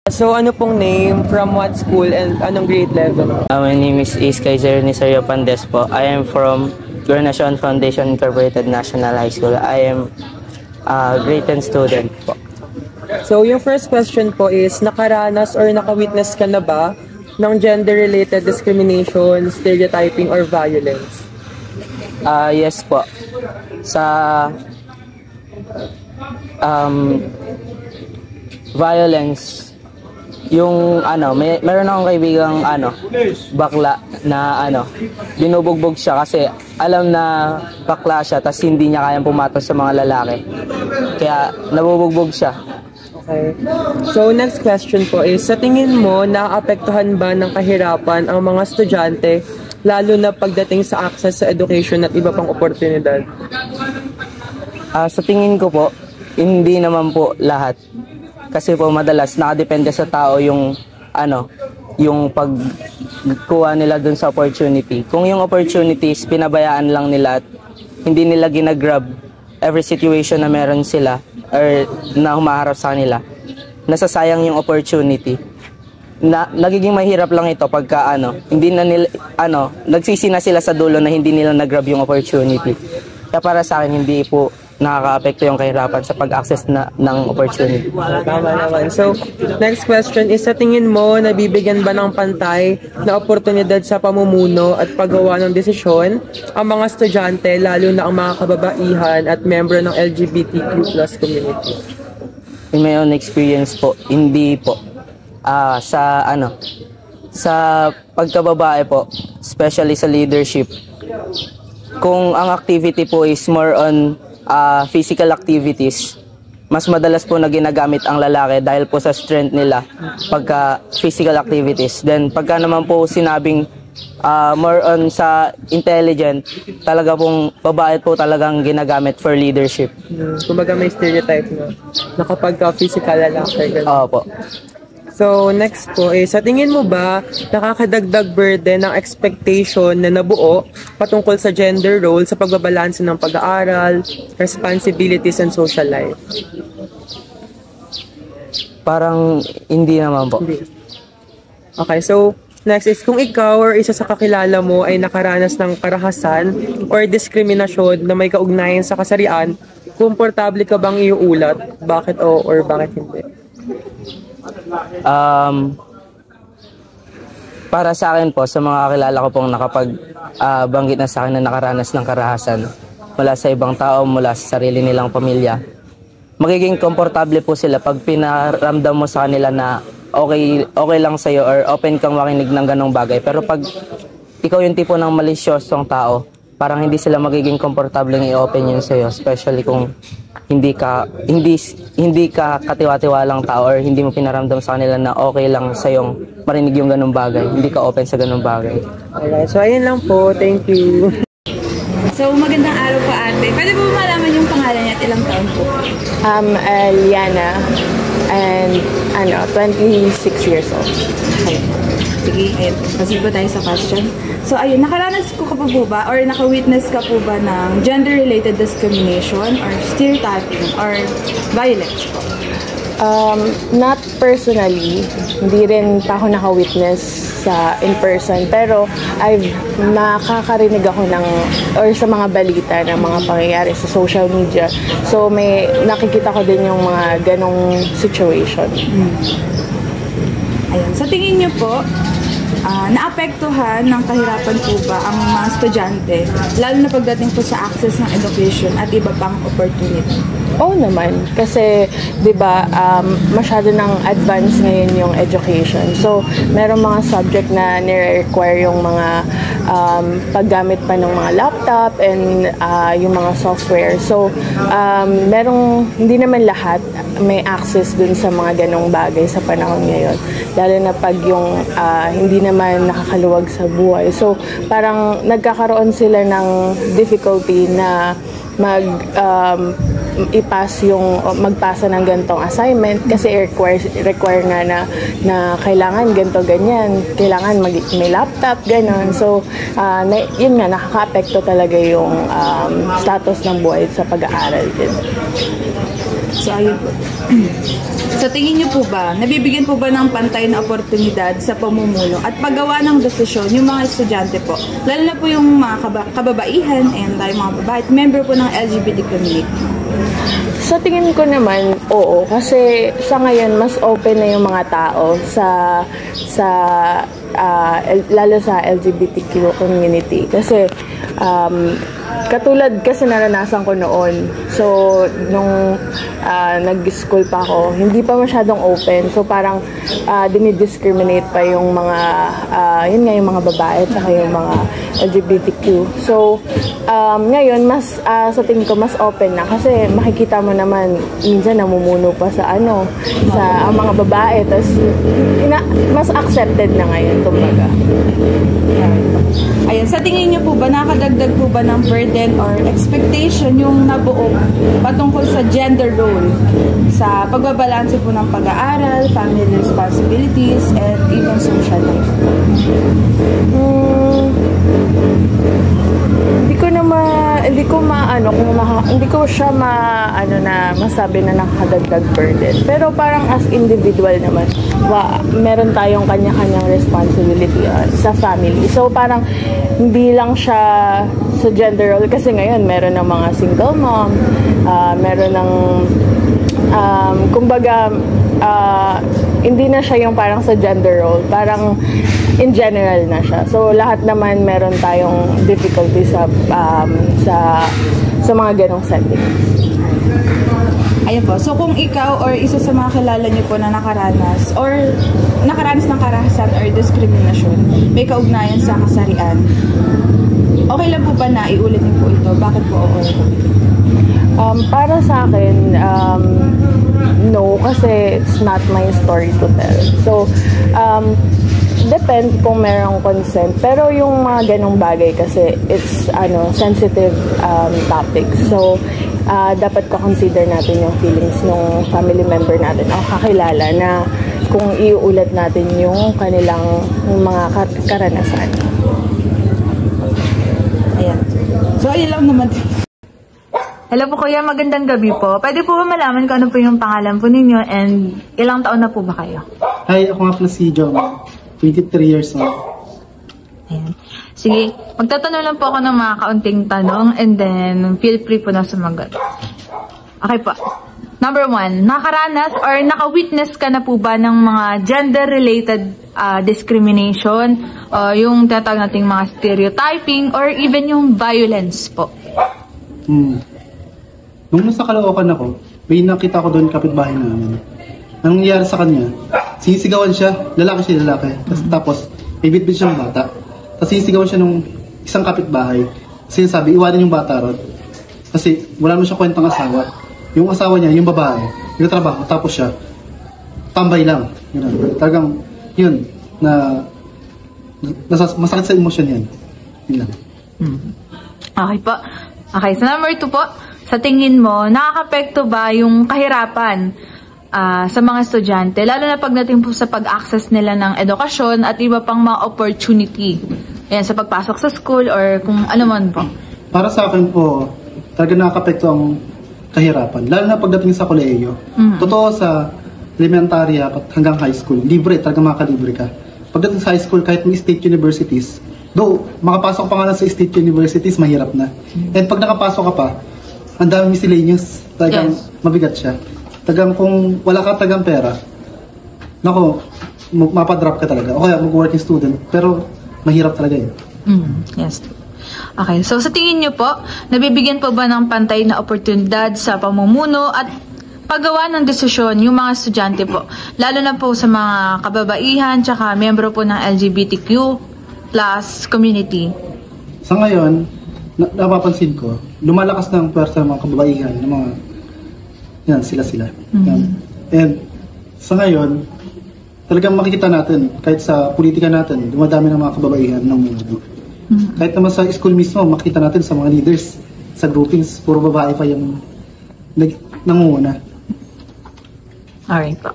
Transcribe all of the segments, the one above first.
So ano pong name, from what school, and anong grade level? My name is Kaiser Nisario Pandes po. I am from Coronation Foundation Incorporated National High School. I am a grade 10 student po. So yung first question po is, nakaranas or nakawitness ka na ba ng gender-related discrimination, stereotyping, or violence? Yes po. Sa violence, yung meron akong kaibigang bakla na binubugbog siya kasi alam na bakla siya tas hindi niya kayang pumatos sa mga lalaki. Kaya nabubugbog siya. Okay. So next question po is, sa tingin mo, naapektuhan ba ng kahirapan ang mga estudyante lalo na pagdating sa access sa education at iba pang oportunidad? Sa tingin ko po, hindi naman po lahat. Kasi po madalas nakadepende sa tao yung pagkuha nila dun sa opportunity. Kung yung opportunities pinabayaan lang nila at hindi nila ginagrab every situation na meron sila or na humaharap sa kanila, nasasayang yung opportunity. Nagiging mahirap lang ito pagka hindi na nila nagsisi na sila sa dulo na hindi nila nagrab yung opportunity. Kaya para sa akin, hindi po nakaka-apekto yung kahirapan sa pag-access ng opportunity. Tama naman. So, next question is, sa tingin mo, nabibigyan ba ng pantay na oportunidad sa pamumuno at paggawa ng desisyon ang mga estudyante, lalo na ang mga kababaihan at membro ng LGBTQ+ community? In my own experience po, hindi po. Sa pagkababae po, especially sa leadership, kung ang activity po is more on physical activities, mas madalas po na ginagamit ang lalaki dahil po sa strength nila pagka physical activities. Then pagka naman po sinabing more on sa intelligent, talaga pong babae po talagang ginagamit for leadership. Kumbaga may stereotype na kapag physical lalaki. Opo. So, next po sa tingin mo ba nakakadagdag burden ng expectation na nabuo patungkol sa gender role sa pagbabalanse ng pag-aaral, responsibilities, and social life? Parang hindi naman po. Okay, so next is, kung ikaw or isa sa kakilala mo ay nakaranas ng karahasan or diskriminasyon na may kaugnayan sa kasarian, komportable ka bang iuulat? Bakit or bakit hindi? Para sa akin po, sa mga kakilala ko pong banggit na sa akin na nakaranas ng karahasan mula sa ibang tao, mula sa sarili nilang pamilya, magiging komportable po sila pag pinaramdam mo sa kanila na okay lang sa'yo or open kang makinig ng ganong bagay. Pero pag ikaw yung tipo ng malisyosong tao, parang hindi sila magiging komportable ng i-open yun sa'yo, especially kung hindi ka katiwa-tiwalang tao or hindi mo pinaramdam sa kanila na okay lang sa'yong marinig yung ganung bagay. Hindi ka open sa ganung bagay. Alright, so ayun lang po. Thank you. So, magandang araw po ate. Pwede po malaman yung pangalan niya at ilang taon po? Liana, and 26 years old. Okay. Sige, proceed po tayo sa question. So, ayun, nakaranas ko ka po ba or naka-witness ka po ba ng gender-related discrimination or stereotyping or violence po? Not personally, hindi rin pa ako naka-witness sa in person, pero nakakarinig ako or sa mga balita ng mga pangyayari sa social media. So may nakikita ko din yung mga ganong situation. Ayun, sa tingin niyo po, naapektuhan ng kahirapan po ba ang mga estudyante, lalo na pagdating po sa access ng education at iba pang opportunity? Oo naman, kasi 'di ba masyado nang advanced ngayon yung education. So, merong mga subject na nire-require yung mga paggamit pa ng mga laptop and yung mga software. So, hindi naman lahat may access dun sa mga ganong bagay sa panahon ngayon. Lalo na pag yung hindi naman nakakaluwag sa buhay. So, parang nagkakaroon sila ng difficulty na magpasa ng gantong assignment kasi require nga na kailangan ganto ganyan, kailangan may laptop ganon. So yun nga, nakaka-apekto talaga yung status ng buhay sa pag-aaral din. So, ayun po. Sa tingin niyo po ba, nabibigyan po ba ng pantay na oportunidad sa pamumuno at paggawa ng desisyon yung mga estudyante po? Lalo na po yung mga kababaihan and yung mga babae at member po ng LGBT community. Sa tingin ko naman, oo. Kasi sa ngayon, mas open na yung mga tao lalo sa LGBTQ community. Kasi katulad kasi naranasan ko noon. So, nung nag-school pa ako, hindi pa masyadong open. So, parang dinidiscriminate pa yung mga, yun nga, yung mga babae at saka yung mga LGBTQ. So, ngayon, mas, sa tingin ko, mas open na. Kasi makikita mo naman, minsan namumuno pa sa sa ang mga babae. Tapos, mas accepted na ngayon, kumbaga. Ayan, sa tingin niyo po ba, nakadagdag po ba ng burden or expectation yung nabuo patungkol sa gender role sa pagbabalanse po ng pag-aaral, family responsibilities, and even social life? Hindi ko siya masabi na nakakadagdag burden. Pero parang as individual naman, meron tayong kanya-kanyang responsibility sa family. So parang hindi lang siya sa gender role kasi ngayon meron ng mga single mom, meron ng kumbaga hindi na siya yung parang sa gender role, parang in general na siya. So lahat naman meron tayong difficulty sa mga ganong settings. Ayun po. So kung ikaw or isa sa mga kilala niyo po na nakaranas ng karahasan or discrimination, may kaugnayan sa kasarian, okay lang po ba na iulit niyo po ito? Bakit po okay po ito? Para sa akin, no, kasi it's not my story to tell. So, depends kung merong consent. Pero yung mga ganong bagay kasi it's sensitive topic. So, dapat ka-consider natin yung feelings ng family member natin o kakilala na kung iuulat natin yung kanilang mga karanasan. Ayan. So, ayun lang naman. Hello po kuya, magandang gabi po. Pwede po ba malaman kung ano po yung pangalan po ninyo and ilang taon na po ba kayo? Hi, ako nga pala si John. 23 years old. Ayan. Sige, magtatanong lang po ako ng mga kaunting tanong and then feel free po na sumagot. Okay po. Number 1, nakaranas or naka-witness ka na po ba ng mga gender-related discrimination, yung tinatawag nating mga stereotyping or even yung violence po? Nung nasa Caloocan ako, may nakita ko doon kapitbahay namin. Anong nangyari sa kanya? Sisigawan siya, lalaki. Tapos may bitbit siyang bata. Tapos sisigawan siya nung isang kapitbahay. Sinasabi, iwanan yung bata ron. Kasi wala naman siya kwentang asawa. Yung asawa niya, yung babae, nagtatrabaho, tapos siya, tambay lang. Yun, talagang, yun, masakit sa emosyon yan. Yun lang. Okay po. Okay, so number 2 po. Sa tingin mo, nakakapekto ba yung kahirapan sa mga estudyante, lalo na pagdating po sa pag-access nila ng edukasyon at iba pang mga opportunity sa pagpasok sa school or kung ano man po? Para sa akin po, talaga nakakapekto ang kahirapan, lalo na pagdating sa kolehiyo. Totoo sa elementary hanggang high school, libre, talaga makakalibre ka. Pagdating sa high school, kahit may state universities, though makapasok pa nga lang sa state universities, mahirap na. And pag nakapasok ka pa, ang dami miscellaneous, talagang mabigat siya. Tagang kung wala ka tagang pera, nako, mapadrop ka talaga. O kaya mag-working student, pero mahirap talaga yun. Yes. Okay, so sa tingin nyo po, nabibigyan po ba ng pantay na oportunidad sa pamumuno at paggawa ng desisyon yung mga estudyante po? Lalo na po sa mga kababaihan, tsaka membro po ng LGBTQ plus community. Sa ngayon, napapansin ko, lumalakas ng pwersa ng mga kababaihan, ng mga, yan, sila. And sa ngayon, talagang makikita natin, kahit sa politika natin, dumadami ng mga kababaihan ng mundo. Kahit naman sa school mismo, makikita natin sa mga leaders, sa groupings, puro babae pa yung nangunguna. Alright po.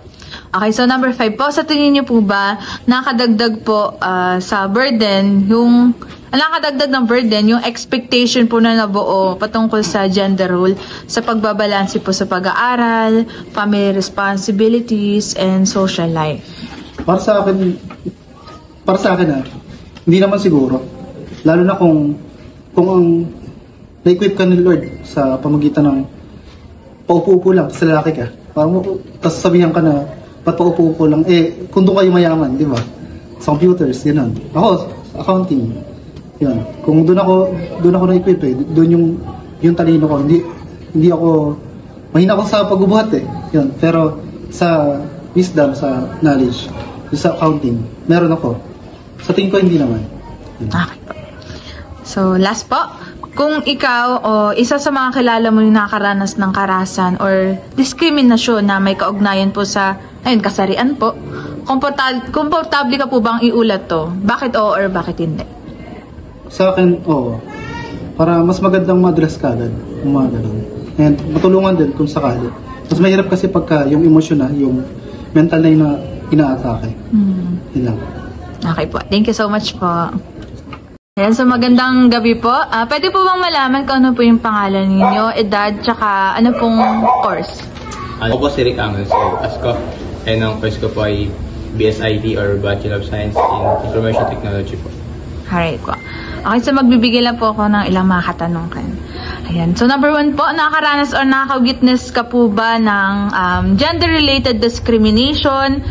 Okay, so number 5 po, sa tingin niyo po ba nakadagdag po sa burden yung Alang kadagdag ng burden, yung expectation po na nabuo patungkol sa gender role sa pagbabalanse po sa pag-aaral, family responsibilities, and social life. Para sa akin hindi naman siguro. Lalo na kung ang na-equip ka ni Lord sa pamagitan ng paupo-upo lang, sa lalaki ka. Tapos sabihan ka na, ba't paupo-upo lang? Kung doon kayo mayaman, di ba? Sa computers, yun. Ako, accounting. Yun. Kung doon ako na-equip doon yung talino ko. Hindi ako, mahina ako sa pagbubuhat Yun. Pero sa wisdom, sa knowledge, sa accounting, meron ako. Sa tingin ko, hindi naman. Okay po. So, last po. Kung ikaw o isa sa mga kilala mo yung nakakaranas ng karahasan or diskriminasyon na may kaugnayan po sa, kasarian po, komportable ka po bang iulat to? Bakit oo or bakit hindi? Sa akin, oo. Para mas magandang ma-address ka agad. Yung mga ganun. And matulungan din kung sakali. Mas mahirap kasi pagka yung emosyon na, yung mental na yung ina-atake. Yun lang. Okay po. Thank you so much po. Ayan, so magandang gabi po. Pwede po bang malaman kung ano po yung pangalan ninyo, edad, tsaka ano pong course? Ako po si Rick Angel, ASCO. And ang course ko po ay BSIT or Bachelor of Science in Information Technology po. Alright po. Okay, so magbibigay lang po ako ng ilang mga katanungan. Ayan. So number 1 po, nakakaranas or nakaka-witness ka po ba ng gender-related discrimination,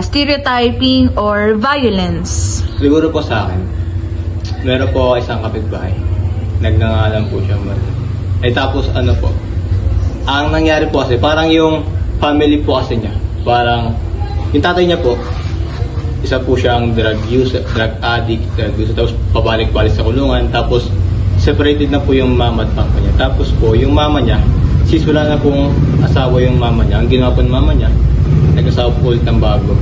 stereotyping, or violence? Siguro po sa akin, meron po isang kapitbahay. Nagnangalan po siya. Tapos ano po, ang nangyari po kasi, parang yung family po kasi niya, parang yung tatay niya po, isa po siyang drug addict, tapos pabalik-balik sa kulungan, tapos separated na po yung mama at papa niya. Tapos po, yung mama niya, since wala na pong asawa yung mama niya, ang ginawa po ng mama niya, nag-asawa po ulit ng bago.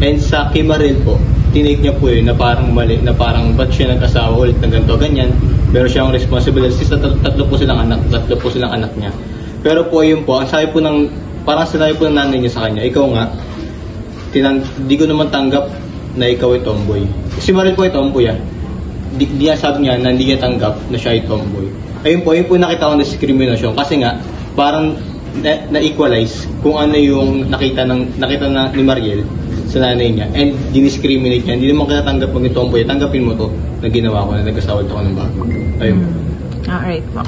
And sa Kimaril po, tinake niya po yun na parang mali, na parang ba't siya nag-asawa ulit ng ganito, ganyan. Meron siyang responsibility, since tatlo po silang anak niya. Pero po yun po, ang sabi po ng, parang sinabi po ng nanay niya sa kanya, ikaw nga, di ko naman tanggap na ikaw ay tomboy. Si Maril po ay tomboy Di sabi niya na hindi niya tanggap na siya ay tomboy. Ayun po nakita ko ng discrimination kasi nga parang na-equalize kung ano yung nakita na ni Mariel sa nanay niya and diniscriminate niya. Hindi naman kita tanggap pag tomboy. Tanggapin mo to na ginawa ko na nag-asawa ako ng bago. Ayun. Alright po.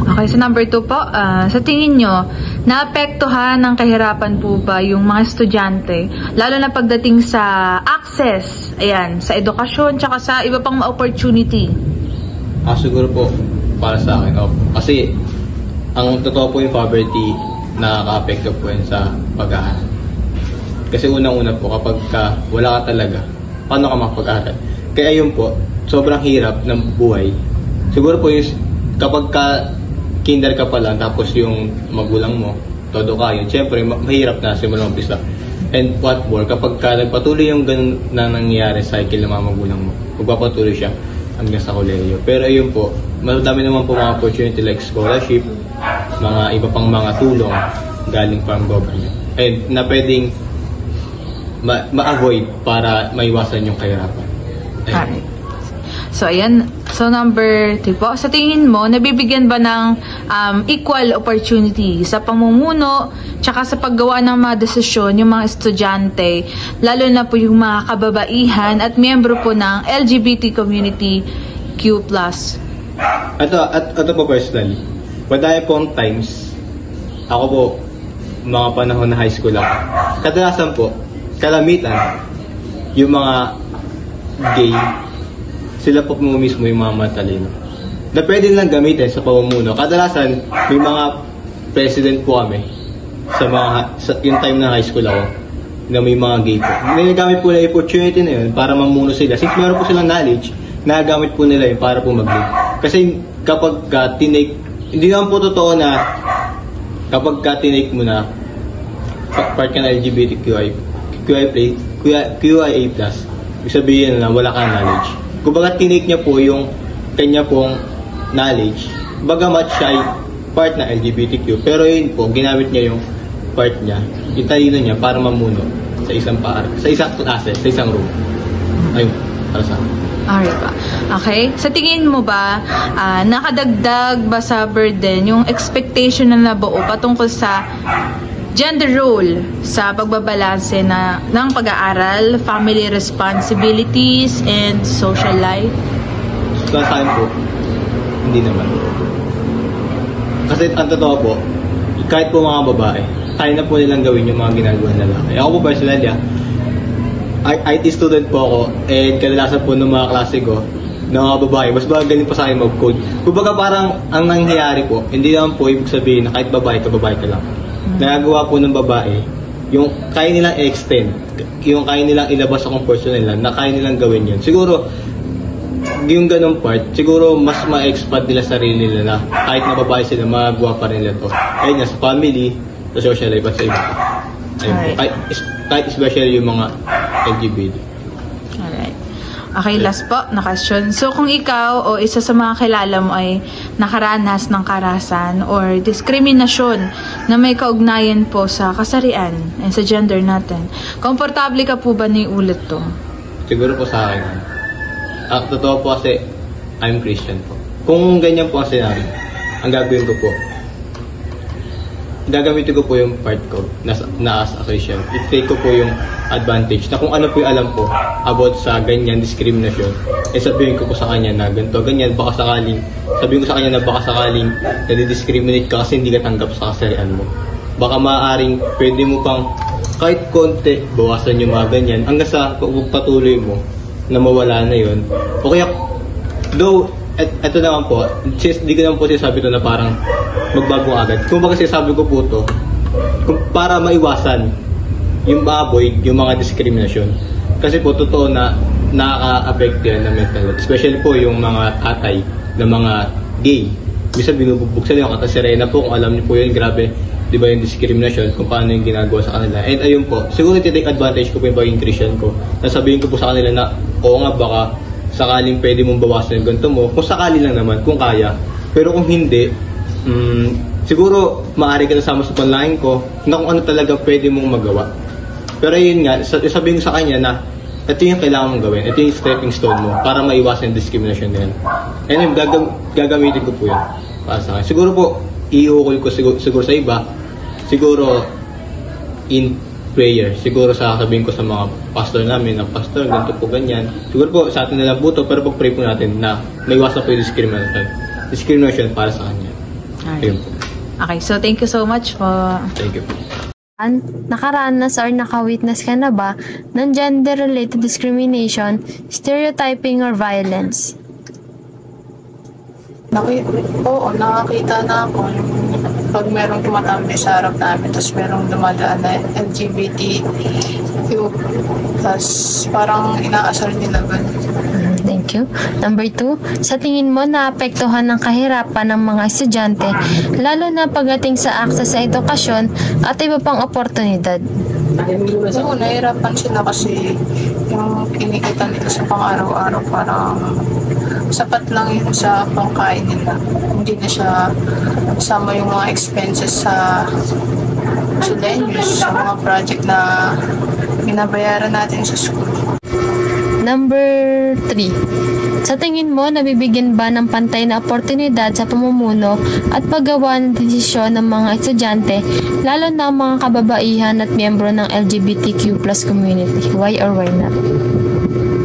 Okay, so number 2 po, sa tingin nyo, naapektuhan ng kahirapan po ba yung mga estudyante, lalo na pagdating sa access, sa edukasyon, tsaka sa iba pang opportunity? Siguro po, para sa akin, kasi ang totoo po yung poverty, nakaka-apekto po yun sa pag-aaral. Kasi unang-una po, kapag wala ka talaga, paano ka makapag-aaral? Kaya yun po, sobrang hirap ng buhay. Siguro po yung kapag kinder ka pa lang, tapos yung magulang mo, todo kayo, siyempre mahirap na simulang umpisa. And what more, kapag nagpatuloy yung ganun na nangyayari cycle ng mga magulang mo, magpapatuloy siya hanggang sa kolehiyo. Pero ayun po, madami naman po mga opportunity like scholarship, mga iba pang mga tulong galing from government. And na pwedeng ma-avoid para maiwasan yung kahirapan. Alright. So, ayan. So, number 3 po. Sa tingin mo, nabibigyan ba ng equal opportunity sa pamumuno tsaka sa paggawa ng mga desisyon yung mga estudyante, lalo na po yung mga kababaihan at miyembro po ng LGBT community Q+? Ito po personally. Madami pong times, ako po, mga panahon na high school ako, kadalasan po, kalamitan, yung mga gay, sila po mismo yung mga matalino na pwede lang gamitin sa pamumuno. Kadalasan, may mga president po kami yung time na high school ako na may mga gay po. Nagagamit po na opportunity na yun para mamuno sila. Since meron po silang knowledge, nagagamit po nila yun para po mag-lead. Kasi kapag tinake, hindi naman po totoo na kapag tinake mo na part ka na LGBTQIA+, ibig sabihin na wala kang knowledge. Kung baga tinake niya po yung kanya pong knowledge, bagamat siya ay part na LGBTQ, pero yun po, ginamit niya yung part niya, yung talino niya para mamuno sa isang klase, sa isang room. Ayun, para sa akin. Alright pa. Okay? Sa tingin mo ba, nakadagdag ba sa burden yung expectation na nabuo patungkol sa gender role sa pagbabalanse ng pag-aaral, family responsibilities, and social life? Sa akin po, hindi naman. Kasi ang totoo po, kahit po mga babae, kaya na po nilang gawin yung mga ginagawa ng lalaki. Ako po personally, IT student po ako, and kadalasan po ng mga klase ko, ng mga babae, mas magaling pa sa akin mag-code. Kumbaga parang ang nangyayari po, hindi naman po ibig sabihin na kahit babae ka lang. Nagagawa po ng babae, yung kaya nilang extend, yung kaya nilang ilabas sa comfort zone nila, na kaya nilang gawin yun. Siguro, yung ganong part, siguro mas ma-expand nila sarili nila, kahit na babae sila, magagawa pa rin nila to. Ayun nga, sa family, sa social life, at sa iba. Kahit especially yung mga LGBT. Alright. Okay, last po na question. So, kung ikaw o isa sa mga kilala mo ay nakaranas ng karahasan or diskriminasyon na may kaugnayan po sa kasarian and sa gender natin, komportable ka po ba na iulit to? Siguro po sa akin. Totoo po kasi, I'm Christian po. Kung ganyan po ang scenario, ang gagawin ko po, gagamitin ko po yung part ko na as a Christian. I-take ko po yung advantage na kung ano po yung alam ko about sa ganyan discrimination, sabihin ko po sa kanya na ganito, ganyan, baka sakaling, sabihin ko sa kanya na baka sakaling nadi-discriminate ka kasi hindi ka tanggap sa kasarian mo. Baka maaaring pwede mo pang kahit konti bawasan yung mga ganyan hanggang sa patuloy mo na mawala na yun. O kaya, though, eto naman po, hindi ko naman po sinasabi ito na parang magbago agad. Kung baga sinasabi ko po ito, para maiwasan yung baboy, yung mga discrimination. Kasi po, totoo na nakaka-affect yan ng mental health. Especially po yung mga tatay na mga gay. Bisa binubugbog sila yung kata si Reyna po, kung alam niyo po yun, grabe, di ba yung discrimination, kung paano yung ginagawa sa kanila. And ayun po, siguro take advantage ko po yung baging Christian ko. Nasabihin ko po sa kanila na, oo nga, baka sakaling pwede mong bawasan yung ganito mo, kung sakali lang naman, kung kaya. Pero kung hindi, siguro maaari ka nasama sa panlangin ko na kung ano talaga pwede mong magawa. Pero yun nga, sabihin ko sa kanya na ito yung kailangan mong gawin, ito yung stepping stone mo para maiwasan yung discrimination na yan. And yun, gagamitin ko po yun para sa akin. Siguro po, iukol ko siguro sa iba, siguro in prayer. Siguro sabihin ko sa mga pastor namin, na pastor, ganito po ganyan. Siguro po sa atin na lang po ito, pero pag-pray po natin na may iwasan po yung discrimination para sa kanya. Ayun po. Okay, so thank you so much po. Thank you po. Nakaranas or nakawitness ka na ba ng gender-related discrimination, stereotyping, or violence? Oo, nakakita na ako pag merong tumatambay sa harap namin tapos merong dumadaan na LGBTQ tapos parang inaasar nila ba? Thank you. Number 2, sa tingin mo naapektuhan ng kahirapan ng mga estudyante lalo na pagdating sa access sa edukasyon at iba pang oportunidad? Oo, nahirapan sila kasi yung kinikita nila sa pang-araw-araw parang sapat lang yun sa pangkain nila. Hindi na siya kasama yung mga expenses sa miscellaneous, sa mga project na binabayaran natin sa school. Number 3. Sa tingin mo, nabibigyan ba ng pantay na oportunidad sa pamumuno at paggawa ng desisyon ng mga estudyante, lalo na ang mga kababaihan at miyembro ng LGBTQ+ community? Why or why not?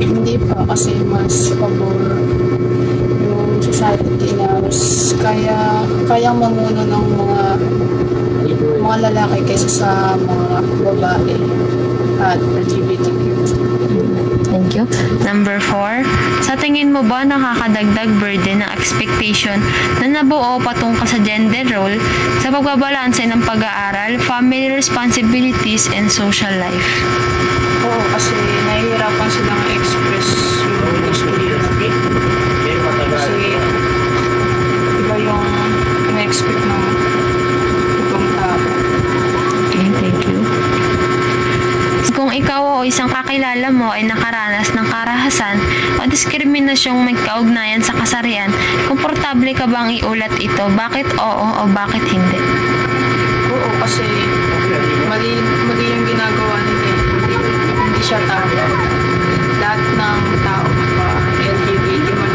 Hindi pa kasi mas pabor yung society na mas kayang mamuno ng mga lalaki kaysa sa mga babae at LGBTQ. Thank you. Number 4, sa tingin mo ba nakakadagdag burden ng expectation na nabuo patungkol sa gender role sa pagbabalanse ng pag-aaral, family responsibilities, and social life? Oo, kasi nahihirapan silang express yung gusto nila. Kasi iba yung na-expect ng ibang tao. Okay, thank you. Kung ikaw o isang kakilala mo ay nakaranas ng karahasan o diskriminasyong may kaugnayan sa kasarian, komportable ka bang iulat ito? Bakit oo o bakit hindi? Oo, kasi mali yung ginagawa nila. Hindi siya tama. Lahat ng tao, LGBT man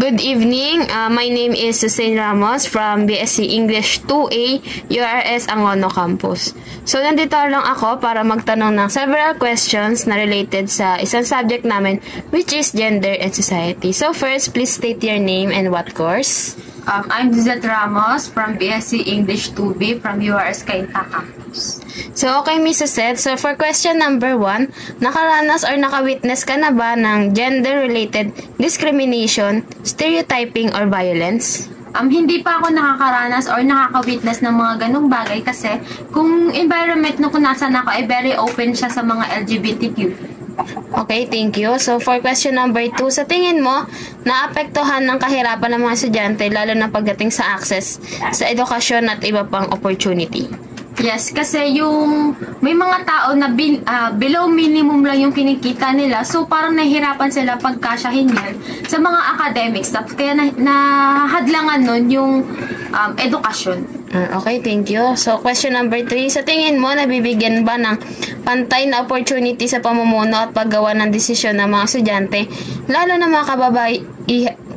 Good evening. My name is Susan Ramos from BSc English 2A, URS Angono Campus. So, nandito lang ako para magtanong ng several questions na related sa isang subject namin, which is gender and society. So, first, please state your name and what course. I'm Lizette Ramos from BSc English 2B from URS Cainta Campus. So, okay, Miss Suzette. So, for question number 1, nakaranas or nakawitness ka na ba ng gender-related discrimination, stereotyping, or violence? Hindi pa ako nakakaranas or nakaka-witness ng mga ganong bagay kasi kung environment na kung nasan ako ay very open siya sa mga LGBTQ. Okay, thank you. So, for question number 2, sa tingin mo, naapektuhan ng kahirapan ng mga estudyante lalo na pagdating sa access sa edukasyon at iba pang opportunity? Yes, kasi yung may mga tao na below minimum lang yung kinikita nila, so parang nahihirapan sila pagkasyahin yan sa mga academic stuff. Kaya nahadlangan nun yung edukasyon. Okay, thank you. So, question number 3, sa tingin mo, nabibigyan ba ng pantay na opportunity sa pamumuno at paggawa ng desisyon ng mga estudyante, lalo na mga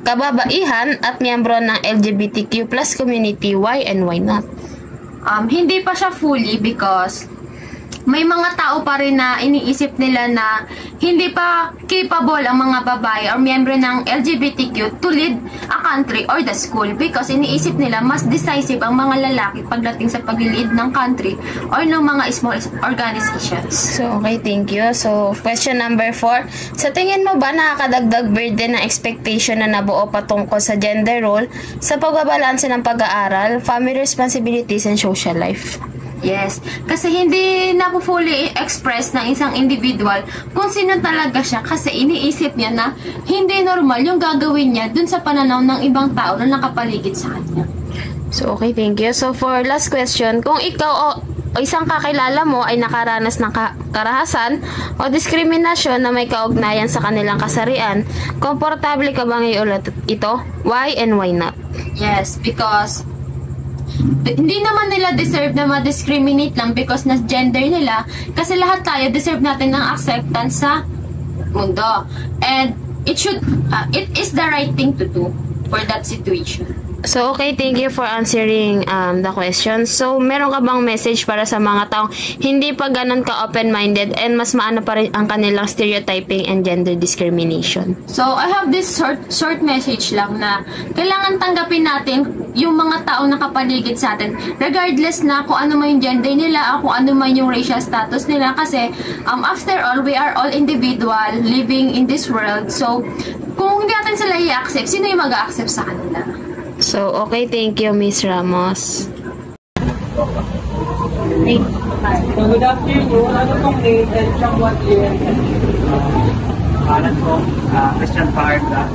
kababaihan at miyembro ng LGBTQ plus community? Why and why not? Hindi pa siya fully because may mga tao pa rin na iniisip nila na hindi pa capable ang mga babae or miyembro ng LGBTQ to lead a country or the school because iniisip nila mas decisive ang mga lalaki pagdating sa pag-lead ng country or ng mga small organizations. So, okay, thank you. So, question number 4, sa tingin mo ba nakakadagdag burden ng expectation na nabuo patungkol sa gender role sa pagbabalanse ng pag-aaral, family responsibilities, and social life? Yes, kasi hindi na po fully express ng isang individual kung sino talaga siya kasi iniisip niya na hindi normal yung gagawin niya dun sa pananaw ng ibang tao na nakapaligid sa kanya. So, okay, thank you. So, for last question, kung ikaw o isang kakilala mo ay nakaranas ng karahasan o diskriminasyon na may kaugnayan sa kanilang kasarian, komportable ka bang iulat ito? Why and why not? Yes, because hindi naman nila deserve na ma-discriminate lang because na gender nila kasi lahat tayo deserve natin ng acceptance sa mundo and it is the right thing to do for that situation. So, okay, thank you for answering the question. So, meron ka bang message para sa mga taong hindi pa ganun ka open-minded and mas maano pa rin ang kanilang stereotyping and gender discrimination? So, I have this short message lang na kailangan tanggapin natin yung mga taong nakapaligid sa atin regardless na kung ano man yung gender nila o kung ano man yung racial status nila kasi after all, we are all individual living in this world. So, kung hindi natin sila i-accept, sino yung mag-a-accept sa kanila? So, okay, thank you, Miss Ramos. So, good afternoon. Ano pong name and from what year? Alan po, Christian Paarda,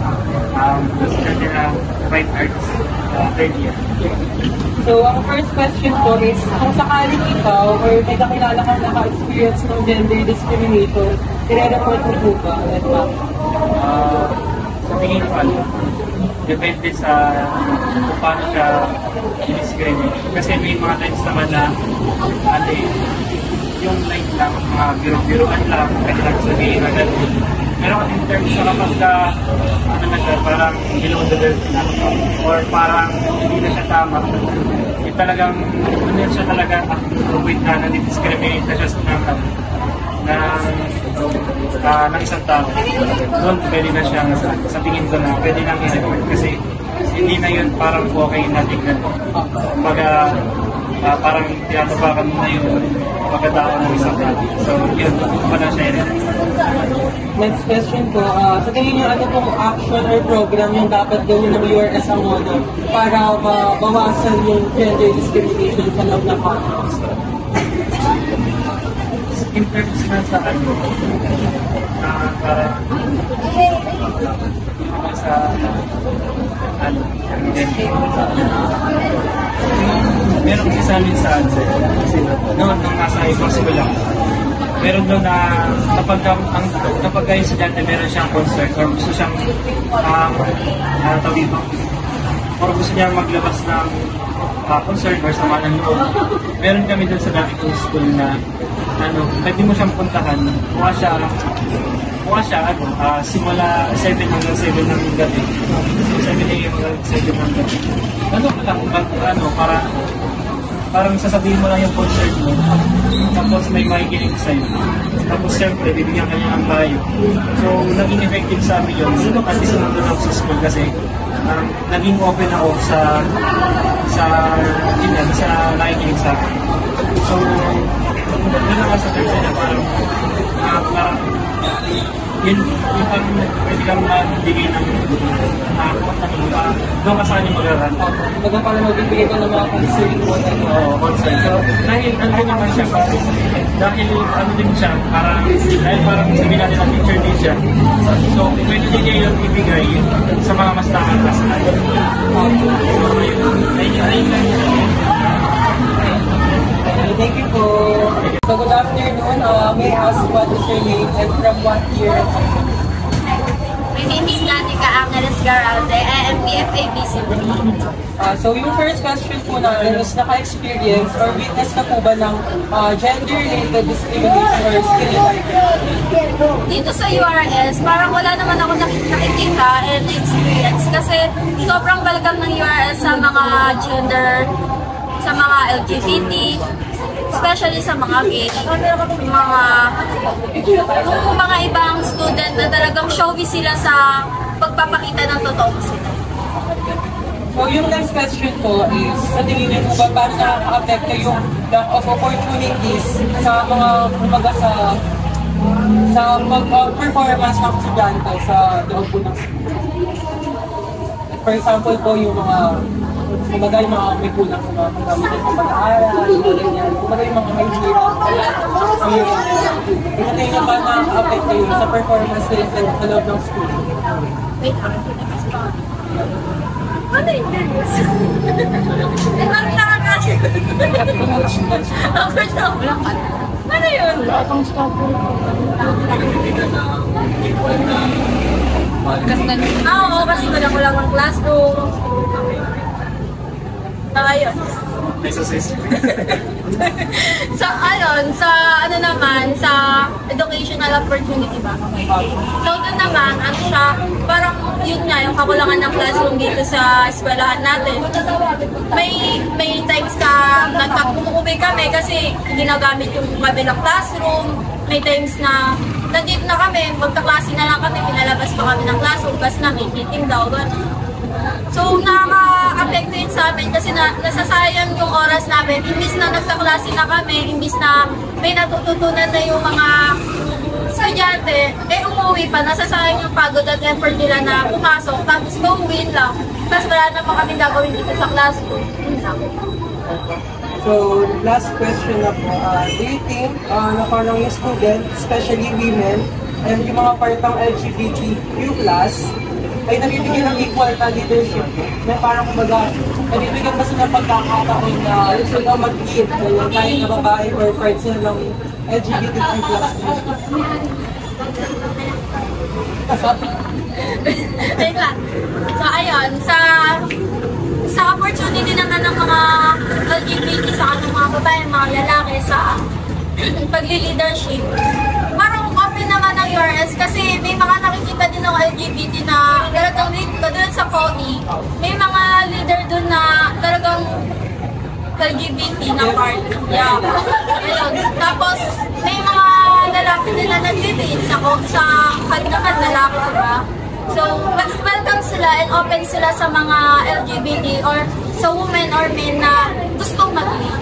President ng Fine Arts, third year. So, ang first question po is, kung sakaling ikaw or may kakilala kang naka-experience ng gender discrimination, i-report mo po ba? Sa tingin ko, depende sa kung paano siya i-discriminate. Kasi may mga times naman na yung like lang, mga biro-biroan lang, kahit lang sabihin na gano'n. Pero in terms sa kapag parang below the belt na, or parang hindi na siya tama, talagang, siya talaga with na discriminate na siya ng isang tao. Doon pwede na siya, sa tingin ko na pwede nang i-report kasi hindi na yun parang okay na tignan. Parang tinatapakan mo na yung pagkatao ng isang tao. So yun, wala siya i-report. Next question po, sa tingin niyo ano pong action or program yung dapat gawin ng URS Angono para mabawasan yung gender discrimination sa loob ng campus? In terms na sa para sa meron kasi sa amin sa noon nung nasa high school lang, meron doon na kapag kayo estudyante meron siyang concert or gusto siyang or gusto niya maglabas ng concert or sama ng loob, meron kami doon sa dati kong school na pwede mo siyang puntahan. Bukas siya, simula 7 hanggang 7 ng gabi. 7 a.m. hanggang 7 ng gabi. Parang sasabihin mo lang yung concert mo, tapos may makikinig sa'yo. Tapos siyempre, bibigyan ka niya ng payo. So, naging effective sa amin yun. Kasi sunod ako sa school kasi naging open ako sa nakikinig sa akin. So, doon ako sa church niya parang yun parang pwede kang magbigay ng doon ka sa kanya mag-aral. Baga pala magbibigay ka ng mga concern mo na concern. So, dahil naman siya dahil din siya, parang sabihin natin na teacher din siya. So, pwede din niya yung ibigay sa mga mas nakakas na. Thank you po. So good afternoon. May I ask what is your name and from what year? My name is Nanica Angeles Garalde. I am PFA BCP. So yung first question po natin is naka-experience or witness na po ba ng gender-related discrimination or stereotyping? Dito sa URS, parang wala naman ako nakikita and experience kasi sobrang balgam ng URS sa mga gender, sa mga LGBT, especially sa mga gay, mga ibang student na talagang showy sila sa pagpapakita ng totoo sila. So yung next question po is, sa tingin niyo po ba paano nakaka-apekto yung lack of opportunities sa mga performance ng estudyante sa loob po ng school? For example po yung mga kumbaga yung mga may kulang sa mga pagkamitan sa pag-aaral, kumbaga yung mga may hirap. Ito tayo na ba nakaka-apekto yun sa performance nila sa loob ng school? Wait, ano yung nervous? Parang nakakasya. First of all, ano yun? Oo, kasi kulang ng classroom. Ayun. So, ayun, sa educational opportunity ba? So, doon naman, parang yun nga, yung kakulangan ng classroom dito sa eskwelahan natin. May times na nagkakumukubi kami kasi ginagamit yung kabilang classroom. May times na nandito na kami, magkaklase na lang kami, pinalabas pa kami ng classroom kasi na may meeting daw, gano'n. So, nakaka-apekto yun sa amin kasi nasasayang yung oras namin. Imbis na nagkaklase na kami, imbis na may natututunan na yung mga estudyante, umuwi pa, nasasayang yung pagod at effort nila na pumasok, tapos pauwiin lang. Tapos wala naman kami gagawin dito sa classroom. So, last question na po. Do you think na parang yung student, especially women, and yung mga partang LGBTQ+, ay nabibigyan ng equal na leadership na parang kumbaga nabibigyan kasi ng pagkakataon na sila mag-lead kahit na babae or part sila ng LGBTQ+. Wait lang. So, ayun, sa opportunity naman ng mga LGBT sa mga babae, mga lalaki sa pagli-leadership, parang open naman ng URS kasi may mga nakikita din ng LGBT na talagang katulad sa POE, may mga leader dun na talagang LGBT na part. Yeah. Ayun. Tapos, may mga lalaki nila nag-lead sa kanilang lalaki, diba? So, welcome sila and open sila sa mga LGBT or sa women or men na gustong mag-lead.